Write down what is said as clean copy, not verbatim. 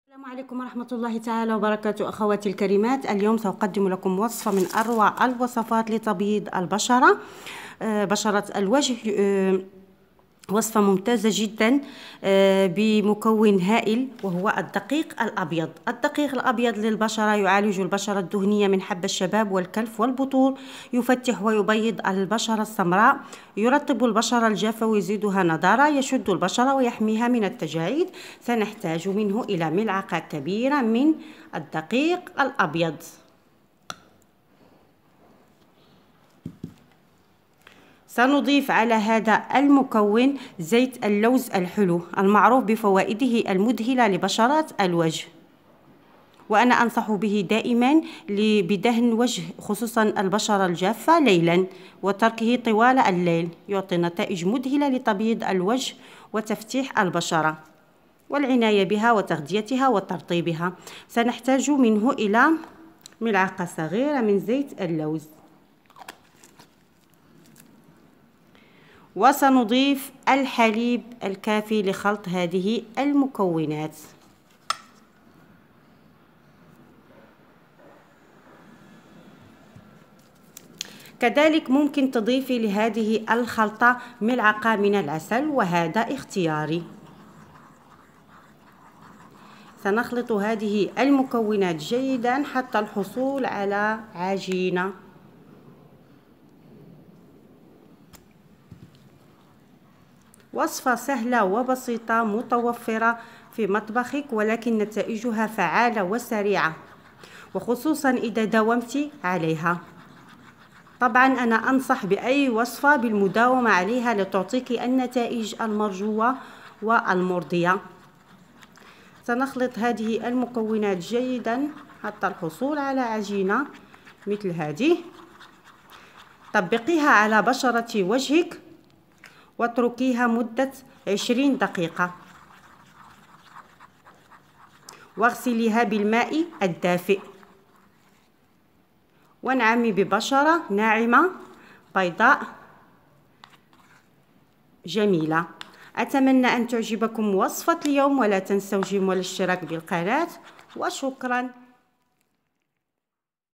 السلام عليكم ورحمة الله تعالى وبركاته. أخواتي الكريمات، اليوم سأقدم لكم وصفة من أروع الوصفات لتبييض البشرة، بشرة الوجه. وصفة ممتازة جدا بمكون هائل وهو الدقيق الأبيض. الدقيق الأبيض للبشرة يعالج البشرة الدهنية من حب الشباب والكلف والبطول، يفتح ويبيض البشرة السمراء، يرطب البشرة الجافة ويزيدها نضارة، يشد البشرة ويحميها من التجاعيد. سنحتاج منه إلى ملعقة كبيرة من الدقيق الأبيض. سنضيف على هذا المكون زيت اللوز الحلو المعروف بفوائده المذهلة لبشرات الوجه، وأنا أنصح به دائما بدهن وجه خصوصا البشرة الجافة ليلا وتركه طوال الليل. يعطي نتائج مذهلة لتبييض الوجه وتفتيح البشرة والعناية بها وتغذيتها وترطيبها. سنحتاج منه إلى ملعقة صغيرة من زيت اللوز، وسنضيف الحليب الكافي لخلط هذه المكونات. كذلك ممكن تضيفي لهذه الخلطة ملعقة من العسل، وهذا اختياري. سنخلط هذه المكونات جيدا حتى الحصول على عجينة. وصفة سهلة وبسيطة متوفرة في مطبخك، ولكن نتائجها فعالة وسريعة، وخصوصا إذا داومت عليها. طبعا أنا أنصح بأي وصفة بالمداومة عليها لتعطيك النتائج المرجوة والمرضية. سنخلط هذه المكونات جيدا حتى الحصول على عجينة مثل هذه. طبقيها على بشرة وجهك واتركيها مدة 20 دقيقة، واغسليها بالماء الدافئ، وانعمي ببشرة ناعمة بيضاء جميلة. أتمنى أن تعجبكم وصفة اليوم، ولا تنسوا الاشتراك بالقناة، وشكرا.